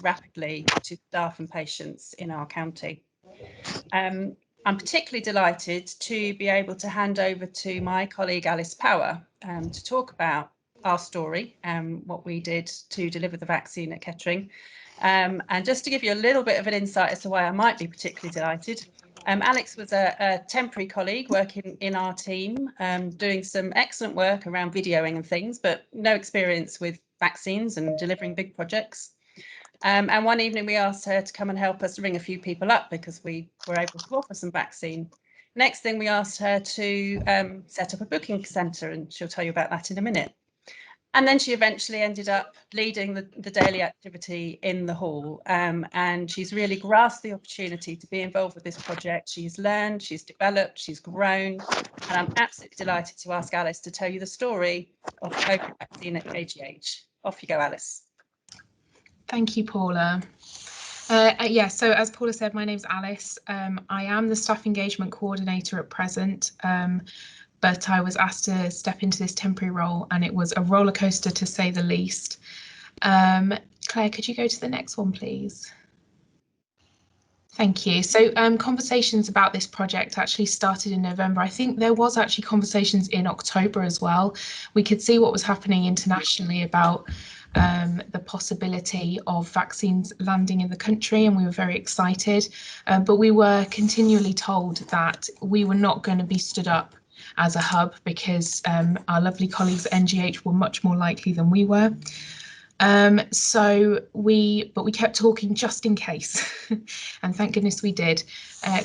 rapidly to staff and patients in our county. I'm particularly delighted to be able to hand over to my colleague Alice Power to talk about our story and what we did to deliver the vaccine at Kettering. And just to give you a little bit of an insight as to why I might be particularly delighted, Alex was a temporary colleague working in our team, doing some excellent work around videoing and things, but no experience with vaccines and delivering big projects. And one evening we asked her to come and help us ring a few people up because we were able to offer some vaccine. Next thing we asked her to set up a booking centre, and she'll tell you about that in a minute. And then she eventually ended up leading the daily activity in the hall, and she's really grasped the opportunity to be involved with this project. She's learned, she's developed, she's grown, and I'm absolutely delighted to ask Alice to tell you the story of the COVID vaccine at KGH. Off you go, Alice. Thank you, Paula. Yeah, so as Paula said, my name's Alice. I am the Staff Engagement Coordinator at present, but I was asked to step into this temporary role, and it was a roller coaster to say the least. Claire, could you go to the next one, please? Thank you. So conversations about this project actually started in November. I think there was actually conversations in October as well. We could see what was happening internationally about the possibility of vaccines landing in the country, and we were very excited. But we were continually told that we were not going to be stood up as a hub because our lovely colleagues at NGH were much more likely than we were. But we kept talking just in case, and thank goodness we did.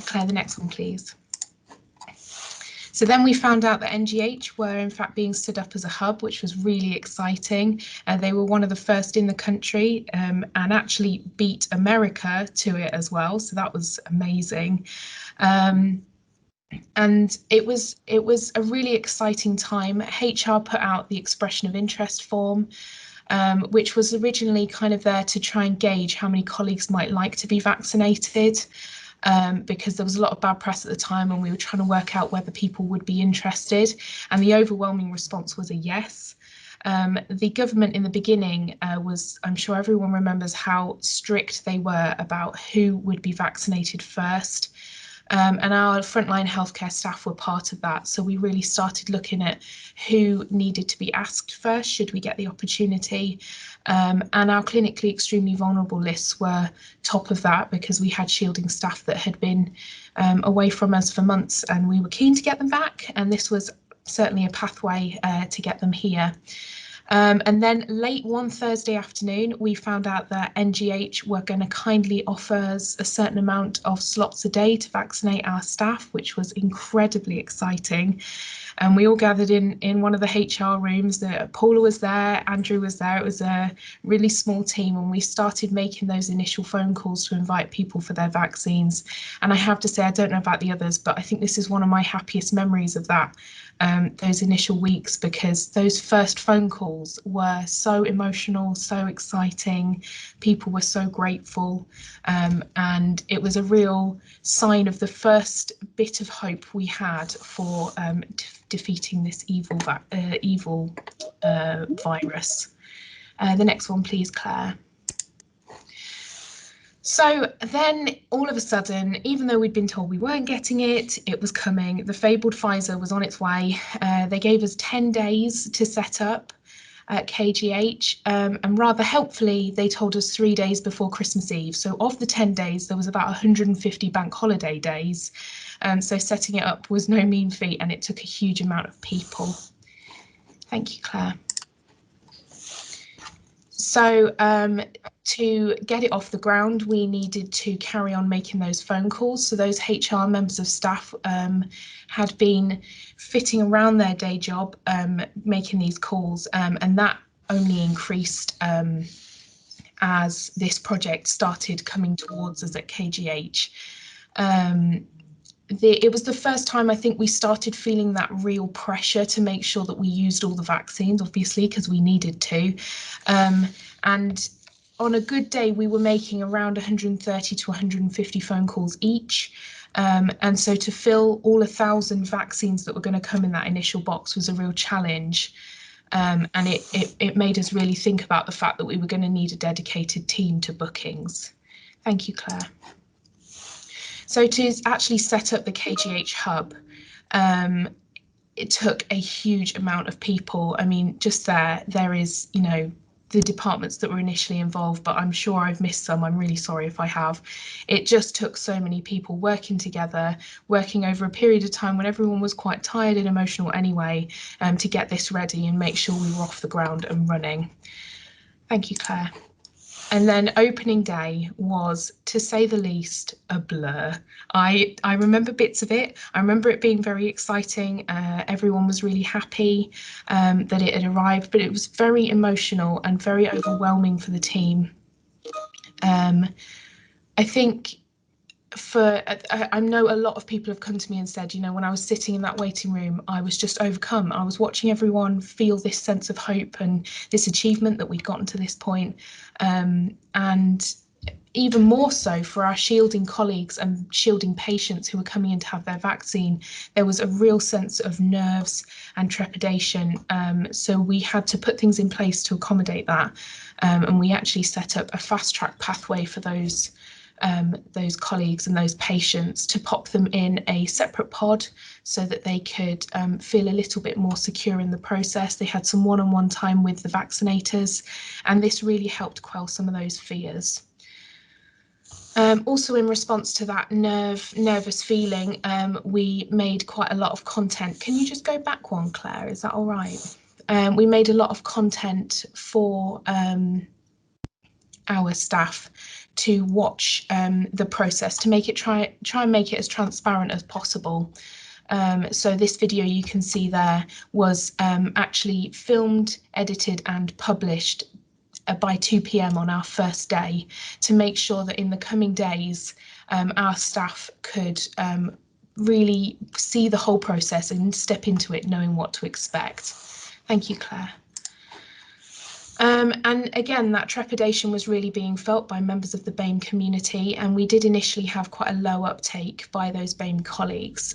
Claire, the next one, please. So then we found out that NGH were in fact being stood up as a hub, which was really exciting. They were one of the first in the country and actually beat America to it as well. So that was amazing. And it was a really exciting time. HR put out the expression of interest form, which was originally kind of there to try and gauge how many colleagues might like to be vaccinated, because there was a lot of bad press at the time and we were trying to work out whether people would be interested. And the overwhelming response was a yes. The government in the beginning was, I'm sure everyone remembers how strict they were about who would be vaccinated first. And our frontline healthcare staff were part of that. So we really started looking at who needed to be asked first, should we get the opportunity. And our clinically extremely vulnerable lists were top of that because we had shielding staff that had been away from us for months and we were keen to get them back. And this was certainly a pathway to get them here. And then late one Thursday afternoon, we found out that NGH were going to kindly offer us a certain amount of slots a day to vaccinate our staff, which was incredibly exciting. And we all gathered in one of the HR rooms. Paula was there, Andrew was there. It was a really small team, and we started making those initial phone calls to invite people for their vaccines. And I have to say, I don't know about the others, but I think this is one of my happiest memories of that. Those initial weeks, because those first phone calls were so emotional, so exciting. People were so grateful, and it was a real sign of the first bit of hope we had for defeating this evil virus. The next one, please, Claire. So then all of a sudden, even though we'd been told we weren't getting it, it was coming. The fabled Pfizer was on its way. They gave us 10 days to set up at KGH, and rather helpfully, they told us 3 days before Christmas Eve. So of the 10 days, there was about 150 bank holiday days. So setting it up was no mean feat, and it took a huge amount of people. Thank you, Claire. So to get it off the ground, we needed to carry on making those phone calls. So those HR members of staff had been fitting around their day job, making these calls, and that only increased as this project started coming towards us at KGH. It was the first time I think we started feeling that real pressure to make sure that we used all the vaccines, obviously, because we needed to. And on a good day, we were making around 130 to 150 phone calls each. And so to fill all 1,000 vaccines that were going to come in that initial box was a real challenge. And it made us really think about the fact that we were going to need a dedicated team to bookings. Thank you, Claire. So to actually set up the KGH hub, it took a huge amount of people. I mean, just there is, you know, the departments that were initially involved, but I'm sure I've missed some. I'm really sorry if I have. It just took so many people working together, working over a period of time when everyone was quite tired and emotional anyway, to get this ready and make sure we were off the ground and running. Thank you, Claire. And then opening day was, to say the least, a blur. I remember bits of it. I remember it being very exciting. Everyone was really happy that it had arrived, but it was very emotional and very overwhelming for the team. I think I know a lot of people have come to me and said, you know, when I was sitting in that waiting room, I was just overcome. I was watching everyone feel this sense of hope and this achievement that we'd gotten to this point. And even more so for our shielding colleagues and shielding patients who were coming in to have their vaccine, there was a real sense of nerves and trepidation. So we had to put things in place to accommodate that. And we actually set up a fast track pathway for those colleagues and those patients to pop them in a separate pod so that they could feel a little bit more secure in the process. They had some one-on-one time with the vaccinators, and this really helped quell some of those fears. Also in response to that nervous feeling, we made quite a lot of content. Can you just go back one, Claire? Is that all right? We made a lot of content for our staff to watch the process, to make it try and make it as transparent as possible. So this video you can see there was actually filmed, edited and published by 2 p.m. on our first day, to make sure that in the coming days our staff could really see the whole process and step into it knowing what to expect. Thank you, Claire. And again, that trepidation was really being felt by members of the BAME community, and we did initially have quite a low uptake by those BAME colleagues.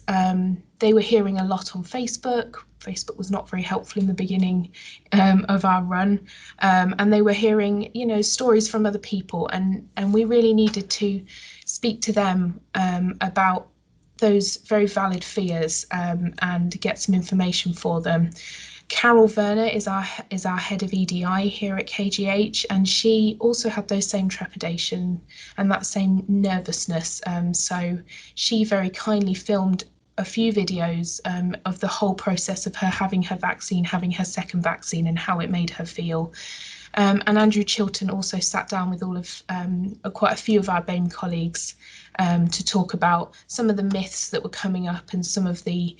They were hearing a lot on Facebook. Facebook was not very helpful in the beginning of our run, and they were hearing, you know, stories from other people, and we really needed to speak to them about those very valid fears and get some information for them. Carol Werner is our head of EDI here at KGH, and she also had those same trepidation and that same nervousness. So she very kindly filmed a few videos of the whole process of her having her vaccine, having her second vaccine, and how it made her feel. And Andrew Chilton also sat down with all of quite a few of our BAME colleagues to talk about some of the myths that were coming up and some of the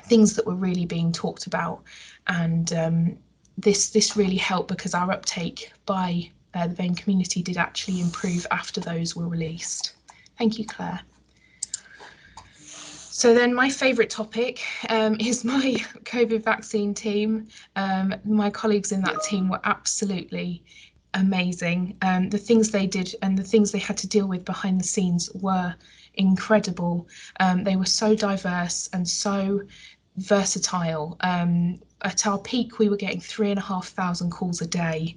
things that were really being talked about. And this really helped because our uptake by the BAME community did actually improve after those were released. Thank you, Claire. So then my favourite topic is my COVID vaccine team. My colleagues in that team were absolutely amazing. The things they did and the things they had to deal with behind the scenes were incredible. They were so diverse and so versatile. At our peak, we were getting 3,500 calls a day,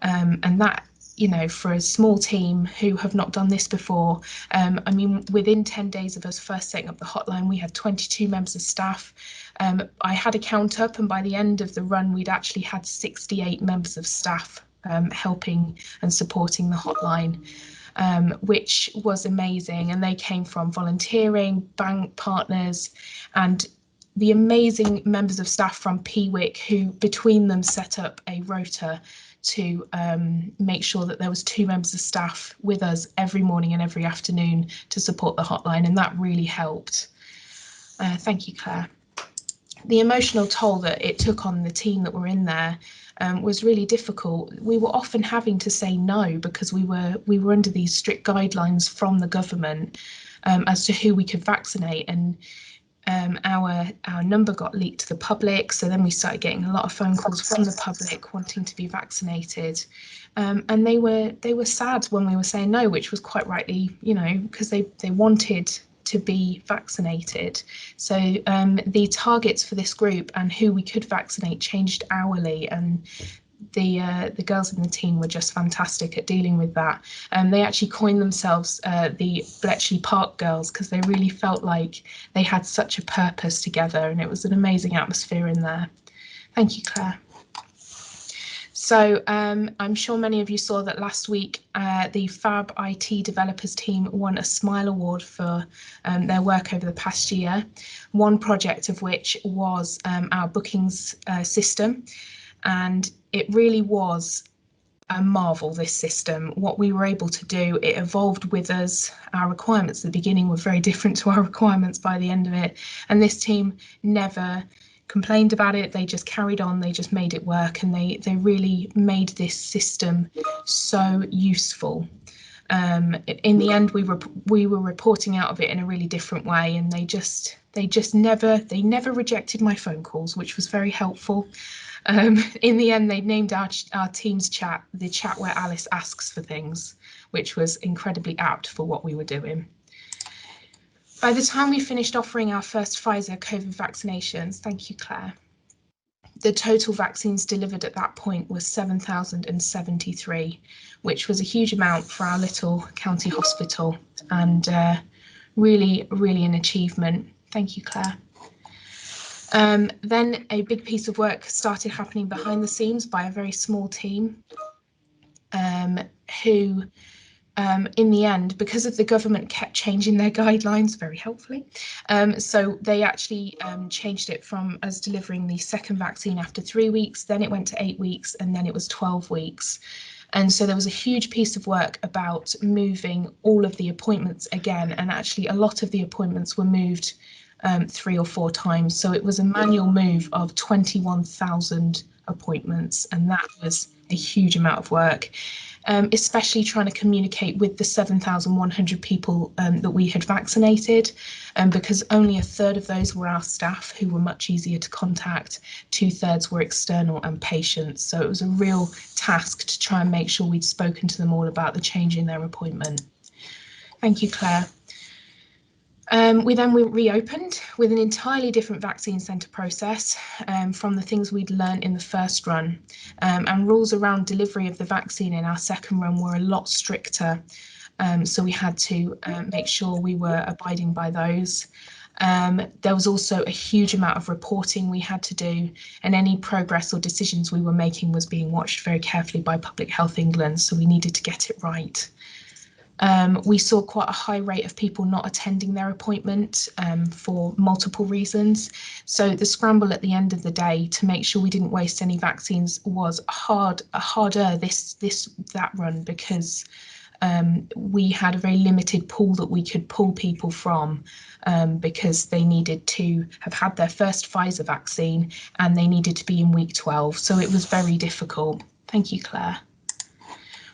and that, you know, for a small team who have not done this before, I mean, within 10 days of us first setting up the hotline, we had 22 members of staff. I had a count up, and by the end of the run, we'd actually had 68 members of staff helping and supporting the hotline, which was amazing. And they came from volunteering, bank partners, and the amazing members of staff from PWIC who between them set up a rota to make sure that there was 2 members of staff with us every morning and every afternoon to support the hotline, and that really helped. Thank you, Claire. The emotional toll that it took on the team that were in there was really difficult. We were often having to say no because we were under these strict guidelines from the government as to who we could vaccinate, and our number got leaked to the public, so then we started getting a lot of phone calls from the public wanting to be vaccinated, and they were sad when we were saying no, which was quite rightly, you know, because they wanted to be vaccinated. So the targets for this group and who we could vaccinate changed hourly, and the girls in the team were just fantastic at dealing with that. They actually coined themselves the Bletchley Park Girls, because they really felt like they had such a purpose together, and it was an amazing atmosphere in there. Thank you, Claire. So I'm sure many of you saw that last week the Fab IT developers team won a Smile Award for their work over the past year, one project of which was our bookings system. And it really was a marvel, this system. What we were able to do, it evolved with us. Our requirements at the beginning were very different to our requirements by the end of it. And this team never complained about it. They just carried on, they just made it work, and they really made this system so useful. In the end, we were reporting out of it in a really different way, and they never rejected my phone calls, which was very helpful. In the end, they named our Teams chat the chat where Alice asks for things, which was incredibly apt for what we were doing. By the time we finished offering our first Pfizer COVID vaccinations, thank you, Claire, the total vaccines delivered at that point was 7,073, which was a huge amount for our little county hospital, and really, really an achievement. Thank you, Claire. Then a big piece of work started happening behind the scenes by a very small team who, in the end, because of the government kept changing their guidelines very helpfully, so they actually changed it from us delivering the second vaccine after 3 weeks, then it went to 8 weeks, and then it was 12 weeks. And so there was a huge piece of work about moving all of the appointments again, and actually a lot of the appointments were moved 3 or 4 times. So it was a manual move of 21,000 appointments, and that was a huge amount of work, especially trying to communicate with the 7,100 people that we had vaccinated, because only a third of those were our staff, who were much easier to contact. 2/3 were external and patients. So it was a real task to try and make sure we'd spoken to them all about the change in their appointment. Thank you, Claire. We then reopened with an entirely different vaccine centre process from the things we'd learned in the first run, and rules around delivery of the vaccine in our second run were a lot stricter, so we had to make sure we were abiding by those. There was also a huge amount of reporting we had to do, and any progress or decisions we were making was being watched very carefully by Public Health England, so we needed to get it right. We saw quite a high rate of people not attending their appointment for multiple reasons. So the scramble at the end of the day to make sure we didn't waste any vaccines was harder that run, because we had a very limited pool that we could pull people from, because they needed to have had their first Pfizer vaccine and they needed to be in week 12. So it was very difficult. Thank you, Claire.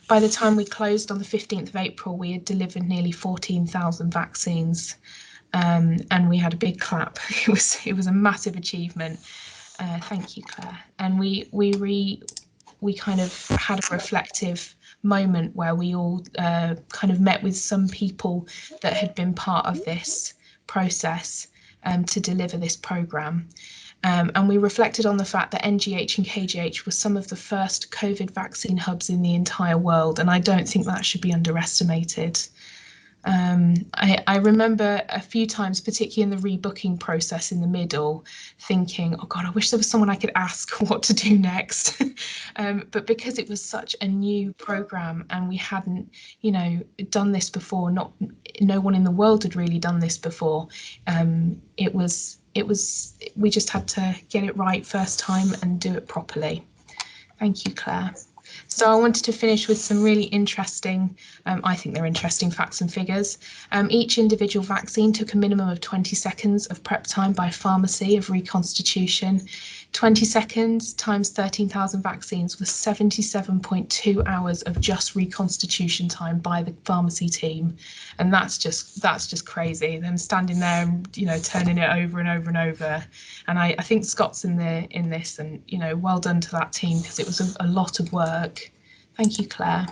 By the time we closed on the 15th of April, we had delivered nearly 14,000 vaccines, and we had a big clap. It was a massive achievement. Thank you, Claire. And we kind of had a reflective moment where we all kind of met with some people that had been part of this process to deliver this programme. And we reflected on the fact that NGH and KGH were some of the first COVID vaccine hubs in the entire world, and I don't think that should be underestimated. I remember a few times, particularly in the rebooking process in the middle, thinking, oh God, I wish there was someone I could ask what to do next. But because it was such a new programme and we hadn't, done this before, no one in the world had really done this before, we just had to get it right first time and do it properly. Thank you, Claire. So I wanted to finish with some really interesting, I think they're interesting facts and figures. Each individual vaccine took a minimum of 20 seconds of prep time by pharmacy of reconstitution. 20 seconds times 13,000 vaccines was 77.2 hours of just reconstitution time by the pharmacy team. And that's just crazy, them standing there and, turning it over and over and over. And I think Scott's in this, and, well done to that team, because it was a lot of work. Thank you, Claire.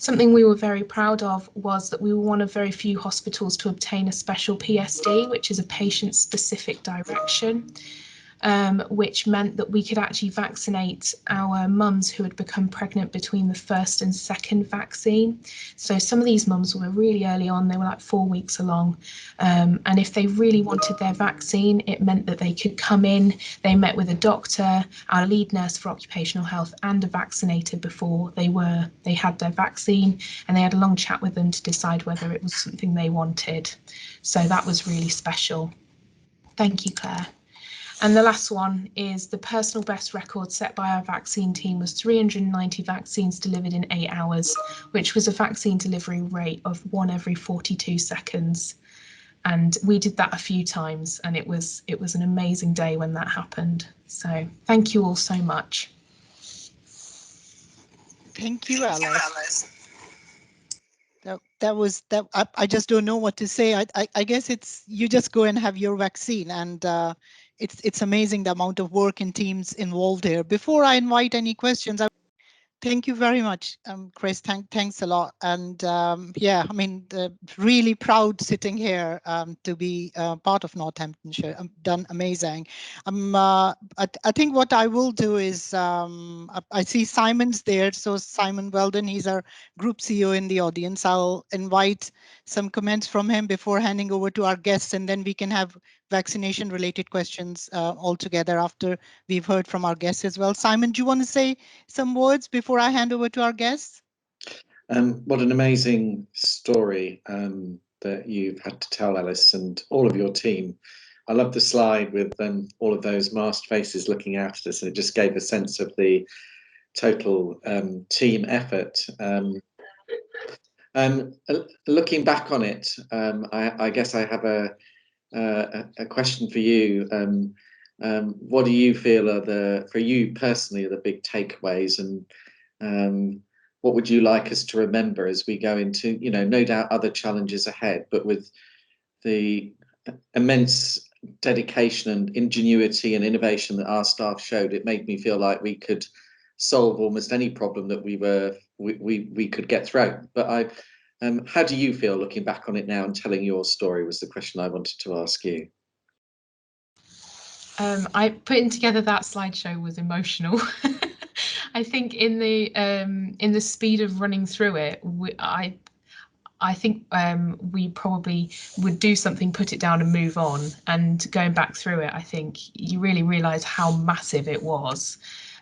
Something we were very proud of was that we were one of very few hospitals to obtain a special PSD, which is a patient-specific direction. Which meant that we could actually vaccinate our mums who had become pregnant between the first and second vaccine. So some of these mums were really early on, they were like 4 weeks along. And if they really wanted their vaccine, it meant that they could come in, they met with a doctor, our lead nurse for occupational health, and a vaccinator before they had their vaccine, and they had a long chat with them to decide whether it was something they wanted. So that was really special. Thank you, Claire. And the last one is the personal best record set by our vaccine team was 390 vaccines delivered in 8 hours, which was a vaccine delivery rate of 1 every 42 seconds. And we did that a few times, and it was an amazing day when that happened. So thank you all so much. Thank you, Alice. That was that. I just don't know what to say. I guess it's you just go and have your vaccine, and it's amazing the amount of work and teams involved here. Before I invite any questions, thank you very much, Chris. Thanks a lot. And yeah, I mean, really proud sitting here to be part of Northamptonshire. Done amazing. I think what I will do is I see Simon's there. So Simon Weldon, he's our group CEO in the audience. I'll invite some comments from him before handing over to our guests, and then we can have vaccination related questions all together after we've heard from our guests as well. Simon, do you want to say some words before I hand over to our guests? What an amazing story that you've had to tell, Alice, and all of your team. I love the slide with all of those masked faces looking out at us, and it just gave a sense of the total team effort. Looking back on it, I guess I have a question for you. What do you feel are for you personally, are the big takeaways, and what would you like us to remember as we go into, no doubt other challenges ahead, but with the immense dedication and ingenuity and innovation that our staff showed, it made me feel like we could solve almost any problem that we could get through. But how do you feel looking back on it now and telling your story was the question I wanted to ask you. Putting together that slideshow was emotional. I think in the speed of running through it, I think we probably would do something, put it down and move on. And going back through it, I think you really realise how massive it was.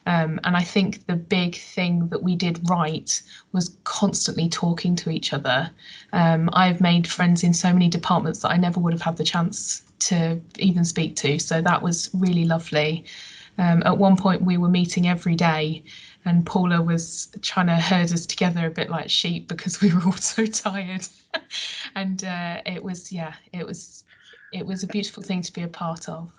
And I think the big thing that we did right was constantly talking to each other. I've made friends in so many departments that I never would have had the chance to even speak to. So that was really lovely. At one point we were meeting every day, and Paula was trying to herd us together a bit like sheep because we were all so tired. And it was a beautiful thing to be a part of.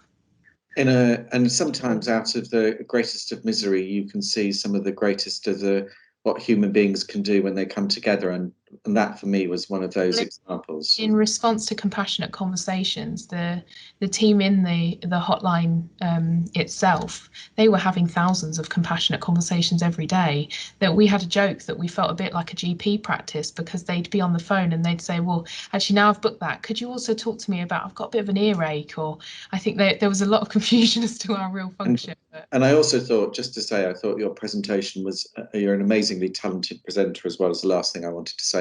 And sometimes out of the greatest of misery, you can see some of the greatest of what human beings can do when they come together, and that for me was one of those examples. In response to compassionate conversations, the team in the hotline itself, they were having thousands of compassionate conversations every day. That we had a joke that we felt a bit like a GP practice, because they'd be on the phone and they'd say, well, actually now I've booked that, could you also talk to me about, I've got a bit of an earache? Or I think there was a lot of confusion as to our real function. And I also thought, just to say, I thought your presentation was, you're an amazingly talented presenter as well, as the last thing I wanted to say.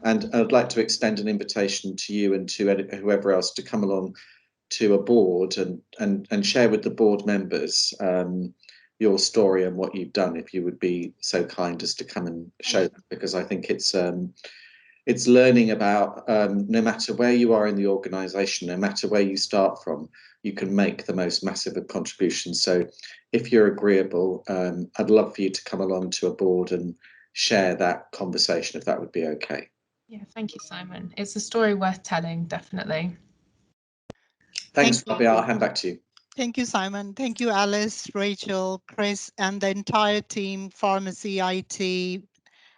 And I'd like to extend an invitation to you and to whoever else to come along to a board and share with the board members your story and what you've done, if you would be so kind as to come and show that, because I think it's learning about no matter where you are in the organisation, no matter where you start from, you can make the most massive of contributions. So if you're agreeable, I'd love for you to come along to a board and share that conversation, if that would be okay. Yeah, thank you, Simon. It's a story worth telling, definitely. Thanks, Robbie. I'll hand back to you. Thank you, Simon. Thank you, Alice, Rachel, Chris, and the entire team, pharmacy, IT,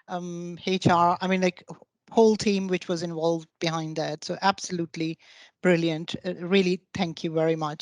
HR. I mean, like whole team which was involved behind that. So absolutely brilliant. Really, thank you very much.